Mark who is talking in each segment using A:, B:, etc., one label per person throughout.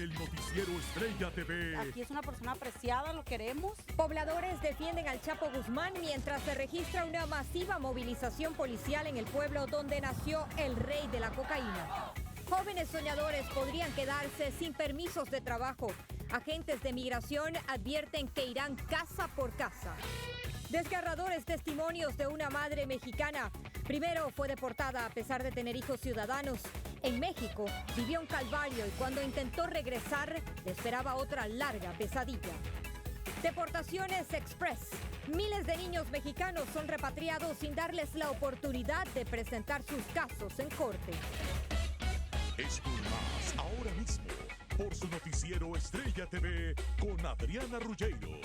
A: el noticiero Estrella TV.
B: Aquí es una persona apreciada, lo queremos.
C: Pobladores defienden al Chapo Guzmán mientras se registra una masiva movilización policial en el pueblo donde nació el rey de la cocaína. Jóvenes soñadores podrían quedarse sin permisos de trabajo. Agentes de migración advierten que irán casa por casa. Desgarradores testimonios de una madre mexicana. Primero fue deportada a pesar de tener hijos ciudadanos. En México vivió un calvario y cuando intentó regresar le esperaba otra larga pesadilla. Deportaciones express. Miles de niños mexicanos son repatriados sin darles la oportunidad de presentar sus casos en corte.
A: Esto y más ahora mismo por su noticiero Estrella TV con Adriana Ruggiero.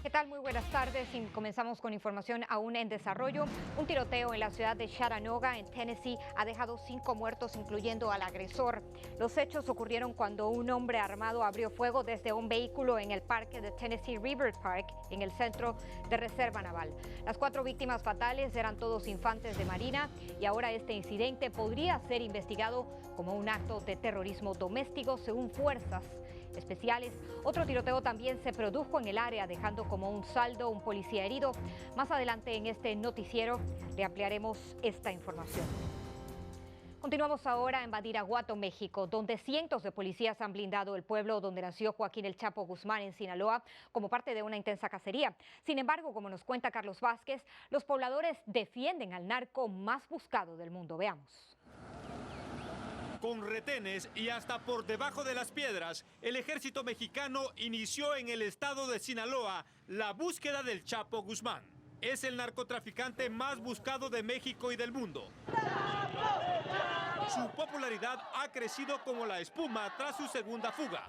D: ¿Qué tal? Muy buenas tardes y comenzamos con información aún en desarrollo. Un tiroteo en la ciudad de Chattanooga, en Tennessee, ha dejado 5 muertos, incluyendo al agresor. Los hechos ocurrieron cuando un hombre armado abrió fuego desde un vehículo en el parque de Tennessee River Park, en el centro de reserva naval. Las 4 víctimas fatales eran todos infantes de marina y ahora este incidente podría ser investigado como un acto de terrorismo doméstico, según fuerzas especiales. Otro tiroteo también se produjo en el área, dejando como un saldo un policía herido. Más adelante en este noticiero le ampliaremos esta información. Continuamos ahora en Badiraguato, México, donde cientos de policías han blindado el pueblo donde nació Joaquín El Chapo Guzmán, en Sinaloa, como parte de una intensa cacería. Sin embargo, como nos cuenta Carlos Vázquez, los pobladores defienden al narco más buscado del mundo. Veamos.
E: Con retenes y hasta por debajo de las piedras, el ejército mexicano inició en el estado de Sinaloa la búsqueda del Chapo Guzmán. Es el narcotraficante más buscado de México y del mundo. Su popularidad ha crecido como la espuma tras su segunda fuga.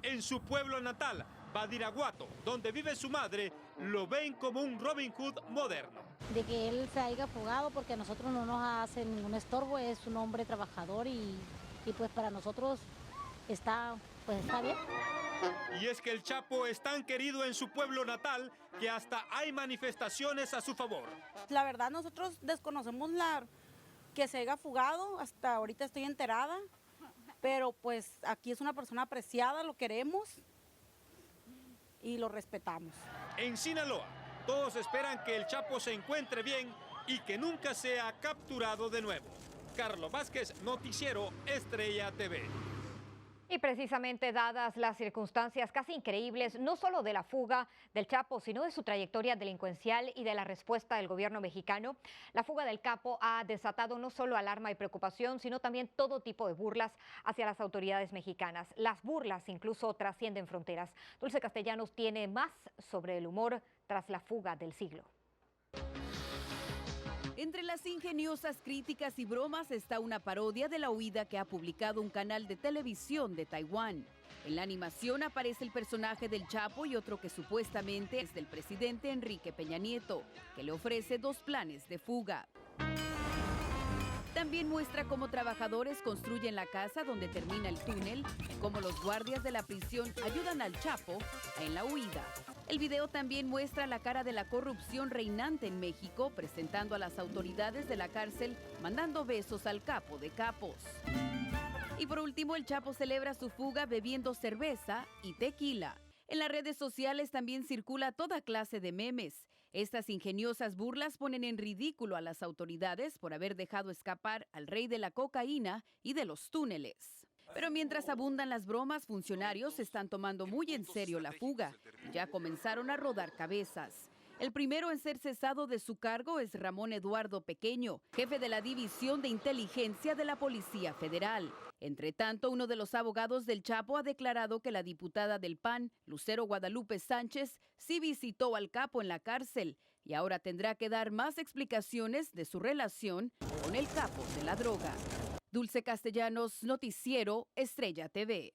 E: En su pueblo natal, Badiraguato, donde vive su madre, lo ven como un Robin Hood moderno.
F: De que él se haya fugado porque a nosotros no nos hace ningún estorbo, es un hombre trabajador y pues para nosotros está bien.
E: Y es que el Chapo es tan querido en su pueblo natal que hasta hay manifestaciones a su favor.
B: La verdad nosotros desconocemos que se haya fugado, hasta ahorita estoy enterada, pero pues aquí es una persona apreciada, lo queremos y lo respetamos.
E: En Sinaloa, todos esperan que el Chapo se encuentre bien y que nunca sea capturado de nuevo. Carlos Vázquez, noticiero Estrella TV.
D: Y precisamente dadas las circunstancias casi increíbles, no solo de la fuga del Chapo, sino de su trayectoria delincuencial y de la respuesta del gobierno mexicano, la fuga del Capo ha desatado no solo alarma y preocupación, sino también todo tipo de burlas hacia las autoridades mexicanas. Las burlas incluso trascienden fronteras. Dulce Castellanos tiene más sobre el humor tras la fuga del siglo.
G: Entre las ingeniosas críticas y bromas está una parodia de la huida que ha publicado un canal de televisión de Taiwán. En la animación aparece el personaje del Chapo y otro que supuestamente es del presidente Enrique Peña Nieto, que le ofrece 2 planes de fuga. También muestra cómo trabajadores construyen la casa donde termina el túnel y cómo los guardias de la prisión ayudan al Chapo en la huida. El video también muestra la cara de la corrupción reinante en México, presentando a las autoridades de la cárcel, mandando besos al capo de capos. Y por último, el Chapo celebra su fuga bebiendo cerveza y tequila. En las redes sociales también circula toda clase de memes. Estas ingeniosas burlas ponen en ridículo a las autoridades por haber dejado escapar al rey de la cocaína y de los túneles. Pero mientras abundan las bromas, funcionarios están tomando muy en serio la fuga y ya comenzaron a rodar cabezas. El primero en ser cesado de su cargo es Ramón Eduardo Pequeño, jefe de la División de Inteligencia de la Policía Federal. Entre tanto, uno de los abogados del Chapo ha declarado que la diputada del PAN, Lucero Guadalupe Sánchez, sí visitó al Capo en la cárcel y ahora tendrá que dar más explicaciones de su relación con el capo de la droga. Dulce Castellanos, noticiero Estrella TV.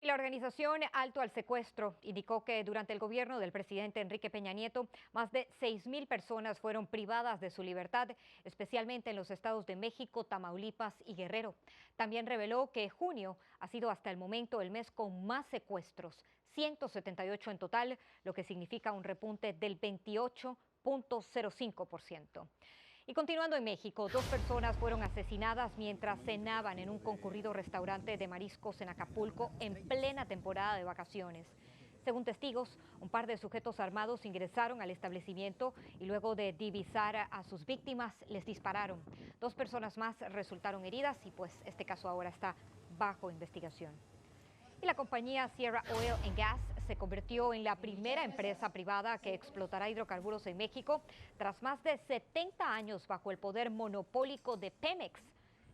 D: Y la organización Alto al Secuestro indicó que durante el gobierno del presidente Enrique Peña Nieto, más de 6,000 personas fueron privadas de su libertad, especialmente en los estados de México, Tamaulipas y Guerrero. También reveló que junio ha sido hasta el momento el mes con más secuestros, 178 en total, lo que significa un repunte del 28,05%. Y continuando en México, 2 personas fueron asesinadas mientras cenaban en un concurrido restaurante de mariscos en Acapulco en plena temporada de vacaciones. Según testigos, un par de sujetos armados ingresaron al establecimiento y luego de divisar a sus víctimas les dispararon. 2 personas más resultaron heridas y pues este caso ahora está bajo investigación. Y la compañía Sierra Oil and Gas se convirtió en la primera empresa privada que explotará hidrocarburos en México tras más de 70 años bajo el poder monopólico de Pemex.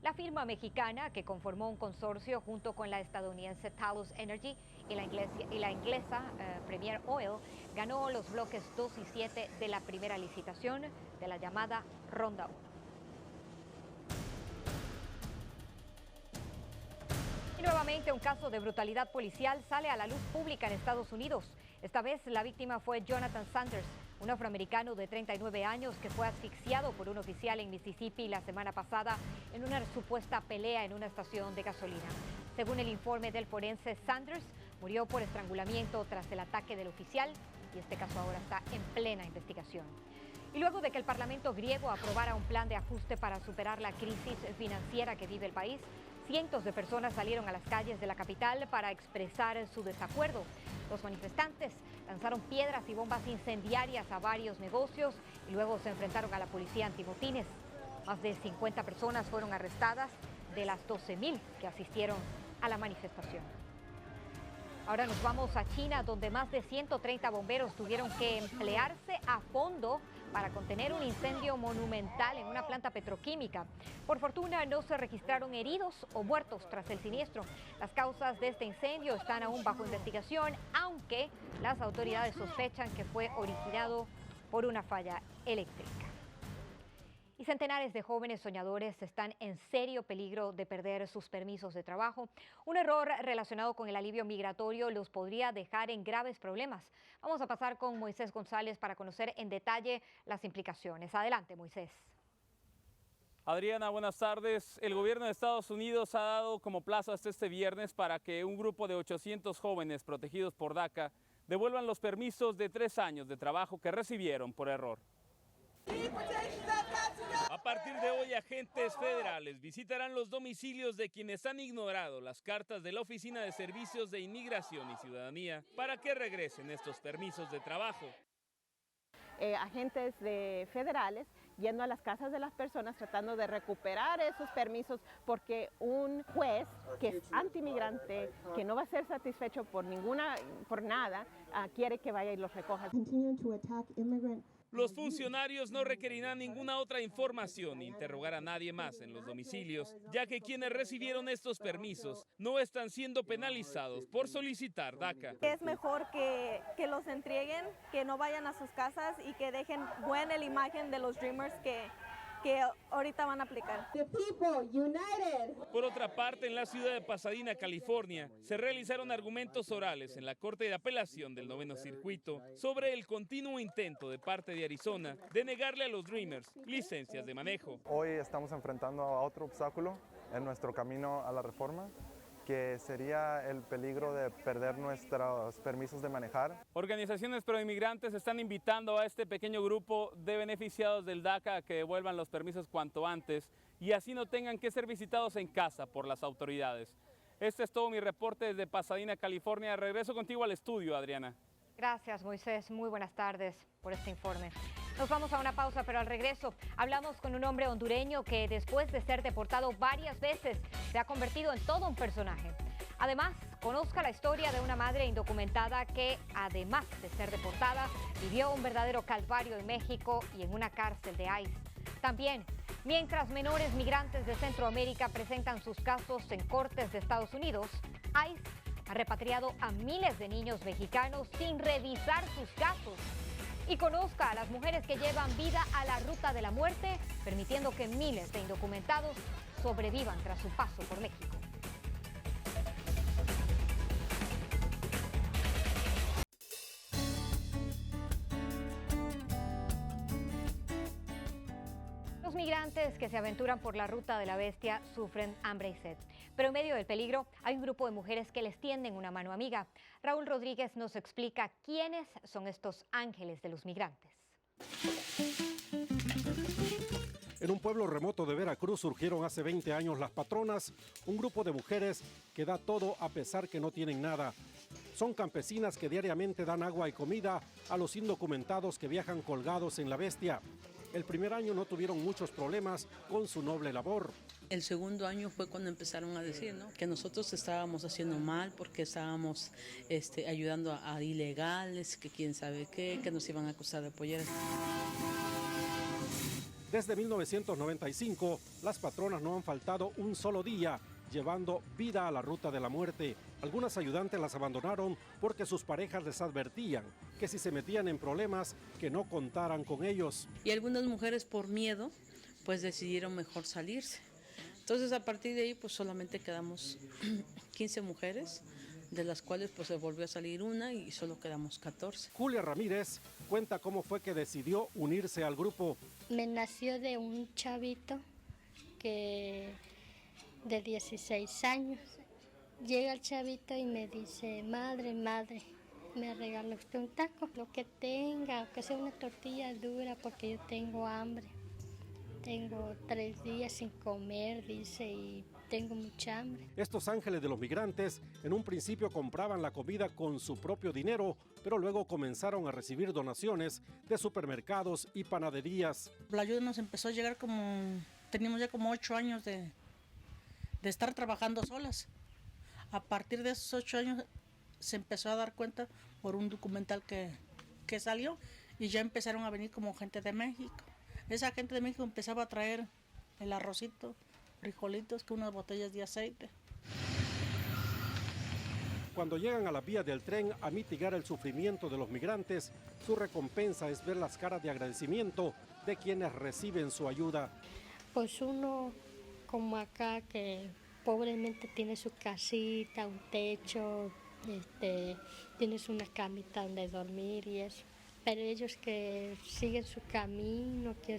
D: La firma mexicana, que conformó un consorcio junto con la estadounidense Talos Energy y la inglesa Premier Oil, ganó los bloques 2 y 7 de la primera licitación de la llamada Ronda 1. Y nuevamente un caso de brutalidad policial sale a la luz pública en Estados Unidos. Esta vez la víctima fue Jonathan Sanders, un afroamericano de 39 años que fue asfixiado por un oficial en Mississippi la semana pasada en una supuesta pelea en una estación de gasolina. Según el informe del forense, Sanders murió por estrangulamiento tras el ataque del oficial y este caso ahora está en plena investigación. Y luego de que el Parlamento griego aprobara un plan de ajuste para superar la crisis financiera que vive el país, cientos de personas salieron a las calles de la capital para expresar su desacuerdo. Los manifestantes lanzaron piedras y bombas incendiarias a varios negocios y luego se enfrentaron a la policía antimotines. Más de 50 personas fueron arrestadas de las 12,000 que asistieron a la manifestación. Ahora nos vamos a China, donde más de 130 bomberos tuvieron que emplearse a fondo para contener un incendio monumental en una planta petroquímica. Por fortuna no se registraron heridos o muertos tras el siniestro. Las causas de este incendio están aún bajo investigación, aunque las autoridades sospechan que fue originado por una falla eléctrica. Y centenares de jóvenes soñadores están en serio peligro de perder sus permisos de trabajo. Un error relacionado con el alivio migratorio los podría dejar en graves problemas. Vamos a pasar con Moisés González para conocer en detalle las implicaciones. Adelante, Moisés.
H: Adriana, buenas tardes. El gobierno de Estados Unidos ha dado como plazo hasta este viernes para que un grupo de 800 jóvenes protegidos por DACA devuelvan los permisos de 3 años de trabajo que recibieron por error. A partir de hoy, agentes federales visitarán los domicilios de quienes han ignorado las cartas de la Oficina de Servicios de Inmigración y Ciudadanía para que regresen estos permisos de trabajo.
I: Agentes federales yendo a las casas de las personas tratando de recuperar esos permisos porque un juez que es antimigrante, que no va a ser satisfecho por nada, quiere que vaya y los recoja.
H: Los funcionarios no requerirán ninguna otra información ni interrogar a nadie más en los domicilios, ya que quienes recibieron estos permisos no están siendo penalizados por solicitar DACA.
J: Es mejor que los entreguen, que no vayan a sus casas y que dejen buena la imagen de los Dreamers que ahorita van a aplicar.
H: Por otra parte, en la ciudad de Pasadena, California, se realizaron argumentos orales en la Corte de Apelación del 9º Circuito sobre el continuo intento de parte de Arizona de negarle a los Dreamers licencias de manejo.
K: Hoy estamos enfrentando a otro obstáculo en nuestro camino a la reforma, que sería el peligro de perder nuestros permisos de manejar.
H: Organizaciones proinmigrantes están invitando a este pequeño grupo de beneficiados del DACA a que devuelvan los permisos cuanto antes y así no tengan que ser visitados en casa por las autoridades. Este es todo mi reporte desde Pasadena, California. Regreso contigo al estudio, Adriana.
D: Gracias, Moisés. Muy buenas tardes por este informe. Nos vamos a una pausa, pero al regreso hablamos con un hombre hondureño que después de ser deportado varias veces se ha convertido en todo un personaje. Además, conozca la historia de una madre indocumentada que, además de ser deportada, vivió un verdadero calvario en México y en una cárcel de ICE. También, mientras menores migrantes de Centroamérica presentan sus casos en cortes de Estados Unidos, ICE ha repatriado a miles de niños mexicanos sin revisar sus casos. Y conozca a las mujeres que llevan vida a la ruta de la muerte, permitiendo que miles de indocumentados sobrevivan tras su paso por México. Los migrantes que se aventuran por la ruta de la bestia sufren hambre y sed. Pero en medio del peligro hay un grupo de mujeres que les tienden una mano amiga. Raúl Rodríguez nos explica quiénes son estos ángeles de los migrantes.
L: En un pueblo remoto de Veracruz surgieron hace 20 años las patronas, un grupo de mujeres que da todo a pesar que no tienen nada. Son campesinas que diariamente dan agua y comida a los indocumentados que viajan colgados en la bestia. El primer año no tuvieron muchos problemas con su noble labor.
M: El segundo año fue cuando empezaron a decir, ¿no?, que nosotros estábamos haciendo mal porque estábamos ayudando a ilegales, que quién sabe qué, que nos iban a acusar de polleras.
L: Desde 1995, las patronas no han faltado un solo día, llevando vida a la ruta de la muerte. Algunas ayudantes las abandonaron porque sus parejas les advertían que si se metían en problemas, que no contaran con ellos.
M: Y algunas mujeres por miedo, pues decidieron mejor salirse. Entonces a partir de ahí, pues solamente quedamos 15 mujeres, de las cuales pues se volvió a salir una y solo quedamos 14.
L: Julia Ramírez cuenta cómo fue que decidió unirse al grupo.
N: Me nació de un chavito de 16 años. Llega el chavito y me dice, madre, me regala usted un taco, lo que tenga, aunque sea una tortilla dura, porque yo tengo hambre. Tengo 3 días sin comer, dice, y tengo mucha hambre.
L: Estos ángeles de los migrantes en un principio compraban la comida con su propio dinero, pero luego comenzaron a recibir donaciones de supermercados y panaderías.
O: La ayuda nos empezó a llegar teníamos ya como 8 años de estar trabajando solas. A partir de esos 8 años se empezó a dar cuenta por un documental que salió y ya empezaron a venir como gente de México. Esa gente de México empezaba a traer el arrocito, frijolitos, que unas botellas de aceite.
L: Cuando llegan a las vías del tren a mitigar el sufrimiento de los migrantes, su recompensa es ver las caras de agradecimiento de quienes reciben su ayuda.
N: Pues uno como acá que pobremente tiene su casita, un techo, tienes una camita donde dormir y eso. Pero ellos que siguen su camino, que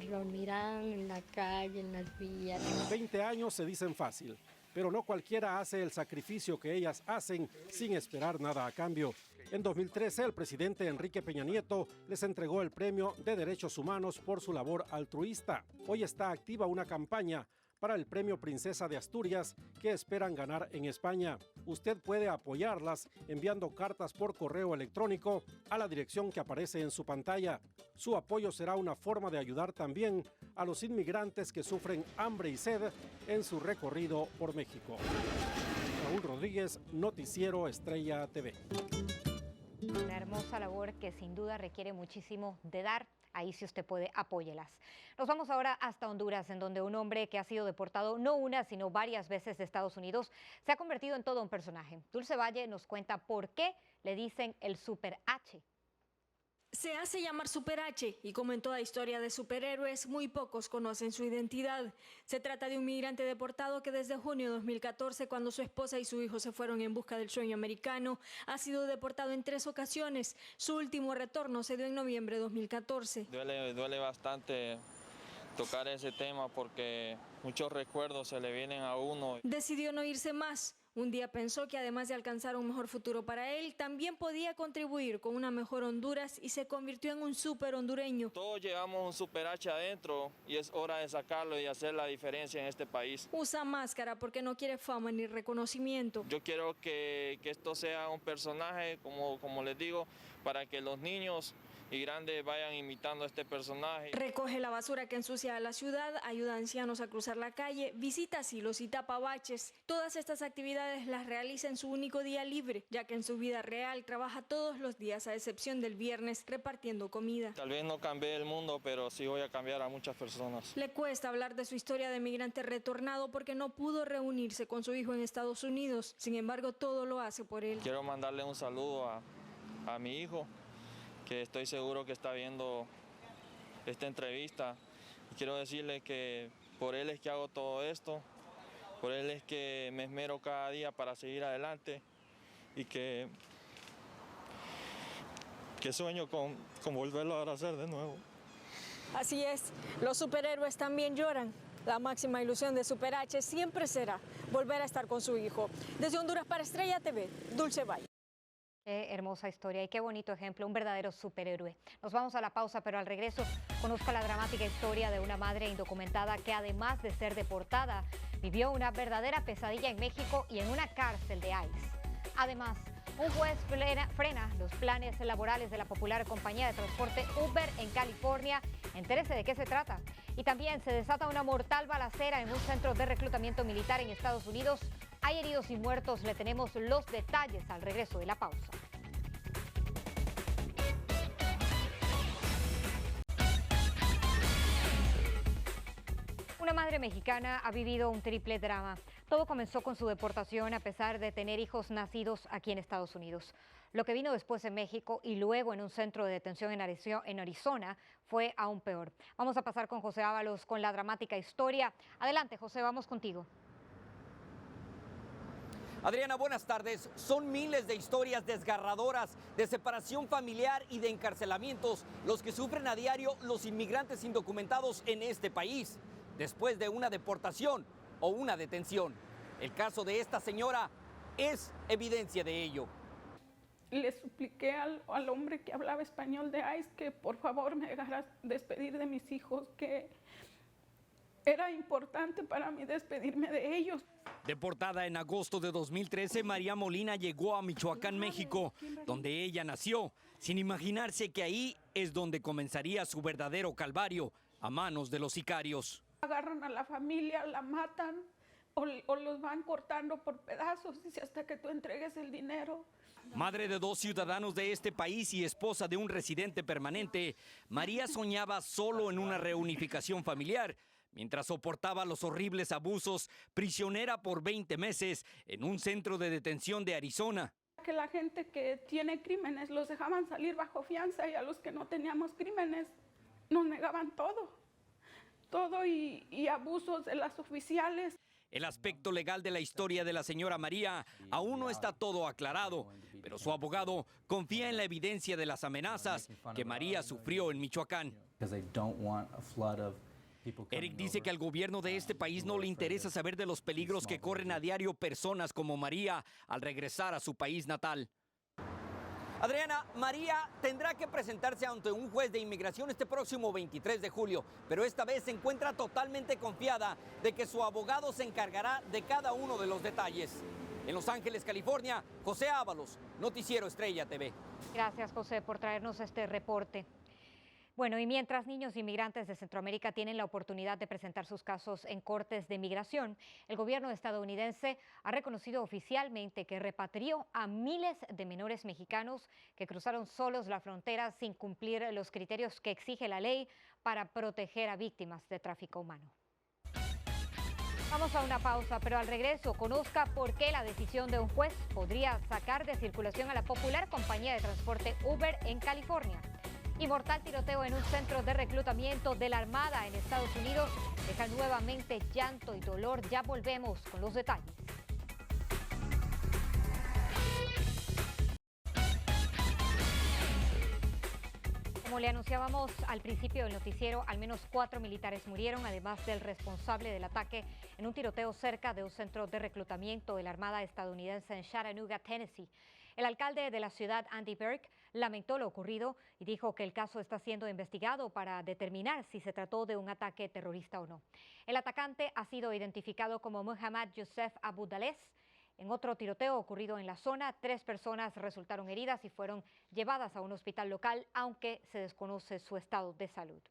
N: dormirán en la calle, en las vías.
L: 20 años se dicen fácil, pero no cualquiera hace el sacrificio que ellas hacen sin esperar nada a cambio. En 2013, el presidente Enrique Peña Nieto les entregó el Premio de Derechos Humanos por su labor altruista. Hoy está activa una campaña para el Premio Princesa de Asturias que esperan ganar en España. Usted puede apoyarlas enviando cartas por correo electrónico a la dirección que aparece en su pantalla. Su apoyo será una forma de ayudar también a los inmigrantes que sufren hambre y sed en su recorrido por México. Raúl Rodríguez, Noticiero Estrella TV.
D: Una hermosa labor que sin duda requiere muchísimo de dar. Ahí si usted puede, apóyelas. Nos vamos ahora hasta Honduras, en donde un hombre que ha sido deportado no una, sino varias veces de Estados Unidos, se ha convertido en todo un personaje. Dulce Valle nos cuenta por qué le dicen el Super H.
P: Se hace llamar Super H y como en toda historia de superhéroes, muy pocos conocen su identidad. Se trata de un migrante deportado que desde junio de 2014, cuando su esposa y su hijo se fueron en busca del sueño americano, ha sido deportado en 3 ocasiones. Su último retorno se dio en noviembre de 2014.
Q: Duele bastante tocar ese tema porque muchos recuerdos se le vienen a uno.
P: Decidió no irse más. Un día pensó que además de alcanzar un mejor futuro para él, también podía contribuir con una mejor Honduras y se convirtió en un super hondureño.
Q: Todos llevamos un Super H adentro y es hora de sacarlo y hacer la diferencia en este país.
P: Usa máscara porque no quiere fama ni reconocimiento.
Q: Yo quiero que esto sea un personaje, como les digo, para que los niños y grandes vayan imitando a este personaje.
P: Recoge la basura que ensucia a la ciudad, ayuda a ancianos a cruzar la calle, visita asilos y tapa baches. Todas estas actividades las realiza en su único día libre, ya que en su vida real trabaja todos los días a excepción del viernes repartiendo comida.
Q: Tal vez no cambié el mundo, pero sí voy a cambiar a muchas personas.
P: Le cuesta hablar de su historia de migrante retornado porque no pudo reunirse con su hijo en Estados Unidos. Sin embargo, todo lo hace por él.
Q: Quiero mandarle un saludo a mi hijo, que estoy seguro que está viendo esta entrevista. Y quiero decirle que por él es que hago todo esto, por él es que me esmero cada día para seguir adelante y que sueño con volverlo a abrazar de nuevo.
P: Así es, los superhéroes también lloran. La máxima ilusión de Super H siempre será volver a estar con su hijo. Desde Honduras para Estrella TV, Dulce Valle.
D: Qué hermosa historia y qué bonito ejemplo, un verdadero superhéroe. Nos vamos a la pausa, pero al regreso conozca la dramática historia de una madre indocumentada que, además de ser deportada, vivió una verdadera pesadilla en México y en una cárcel de ICE. Además, un juez frena los planes laborales de la popular compañía de transporte Uber en California. Entérese de qué se trata. Y también se desata una mortal balacera en un centro de reclutamiento militar en Estados Unidos. Hay heridos y muertos. Le tenemos los detalles al regreso de la pausa. Una madre mexicana ha vivido un triple drama. Todo comenzó con su deportación a pesar de tener hijos nacidos aquí en Estados Unidos. Lo que vino después en México y luego en un centro de detención en Arizona fue aún peor. Vamos a pasar con José Ábalos con la dramática historia. Adelante, José, vamos contigo.
R: Adriana, buenas tardes. Son miles de historias desgarradoras de separación familiar y de encarcelamientos los que sufren a diario los inmigrantes indocumentados en este país, después de una deportación o una detención. El caso de esta señora es evidencia de ello.
S: Le supliqué al hombre que hablaba español de ICE que por favor me dejara despedir de mis hijos, que era importante para mí despedirme de ellos.
R: Deportada en agosto de 2013, María Molina llegó a Michoacán, México, donde ella nació, sin imaginarse que ahí es donde comenzaría su verdadero calvario a manos de los sicarios.
S: Agarran a la familia, la matan o los van cortando por pedazos, dice, hasta que tú entregues el dinero.
R: Madre de 2 ciudadanos de este país y esposa de un residente permanente, María soñaba solo en una reunificación familiar, mientras soportaba los horribles abusos, prisionera por 20 meses en un centro de detención de Arizona.
S: Que la gente que tiene crímenes los dejaban salir bajo fianza y a los que no teníamos crímenes nos negaban todo y abusos de las oficiales.
R: El aspecto legal de la historia de la señora María aún no está todo aclarado, pero su abogado confía en la evidencia de las amenazas que María sufrió en Michoacán. Eric dice que al gobierno de este país no le interesa saber de los peligros que corren a diario personas como María al regresar a su país natal. Adriana, María tendrá que presentarse ante un juez de inmigración este próximo 23 de julio, pero esta vez se encuentra totalmente confiada de que su abogado se encargará de cada uno de los detalles. En Los Ángeles, California, José Ábalos, Noticiero Estrella TV.
D: Gracias, José, por traernos este reporte. Bueno, y mientras niños inmigrantes de Centroamérica tienen la oportunidad de presentar sus casos en cortes de migración, el gobierno estadounidense ha reconocido oficialmente que repatrió a miles de menores mexicanos que cruzaron solos la frontera sin cumplir los criterios que exige la ley para proteger a víctimas de tráfico humano. Vamos a una pausa, pero al regreso conozca por qué la decisión de un juez podría sacar de circulación a la popular compañía de transporte Uber en California. Y mortal tiroteo en un centro de reclutamiento de la Armada en Estados Unidos deja nuevamente llanto y dolor. Ya volvemos con los detalles. Como le anunciábamos al principio del noticiero, al menos 4 militares murieron, además del responsable del ataque en un tiroteo cerca de un centro de reclutamiento de la Armada estadounidense en Chattanooga, Tennessee. El alcalde de la ciudad, Andy Burke, lamentó lo ocurrido y dijo que el caso está siendo investigado para determinar si se trató de un ataque terrorista o no. El atacante ha sido identificado como Muhammad Youssef Abudalez. En otro tiroteo ocurrido en la zona, 3 personas resultaron heridas y fueron llevadas a un hospital local, aunque se desconoce su estado de salud.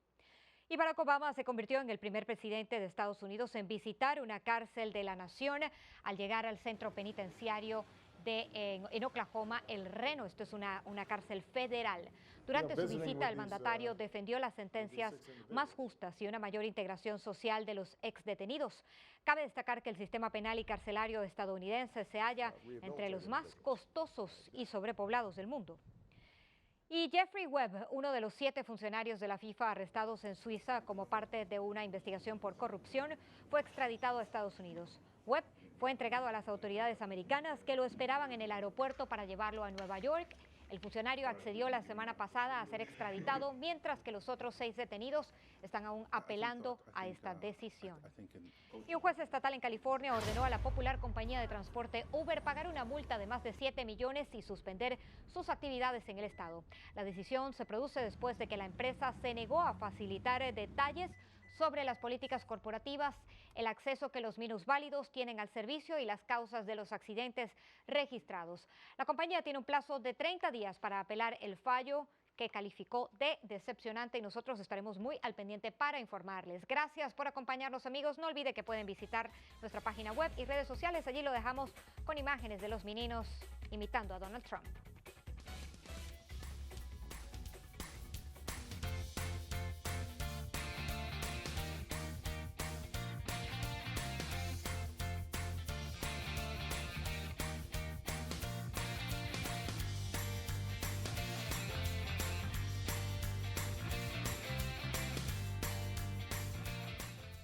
D: Y Barack Obama se convirtió en el primer presidente de Estados Unidos en visitar una cárcel de la nación al llegar al centro penitenciario en Oklahoma, El Reno. Esto es una cárcel federal. Durante su visita, el mandatario defendió las sentencias más justas y una mayor integración social de los exdetenidos. Cabe destacar que el sistema penal y carcelario estadounidense se halla entre los más costosos y sobrepoblados del mundo. Y Jeffrey Webb, uno de los 7 funcionarios de la FIFA arrestados en Suiza como parte de una investigación por corrupción, fue extraditado a Estados Unidos. Webb fue entregado a las autoridades americanas que lo esperaban en el aeropuerto para llevarlo a Nueva York. El funcionario accedió la semana pasada a ser extraditado, mientras que los otros 6 detenidos están aún apelando a esta decisión. Y un juez estatal en California ordenó a la popular compañía de transporte Uber pagar una multa de más de 7 millones y suspender sus actividades en el estado. La decisión se produce después de que la empresa se negó a facilitar detalles sobre las políticas corporativas, el acceso que los minusválidos tienen al servicio y las causas de los accidentes registrados. La compañía tiene un plazo de 30 días para apelar el fallo, que calificó de decepcionante, y nosotros estaremos muy al pendiente para informarles. Gracias por acompañarnos, amigos. No olvide que pueden visitar nuestra página web y redes sociales. Allí lo dejamos con imágenes de los meninos imitando a Donald Trump.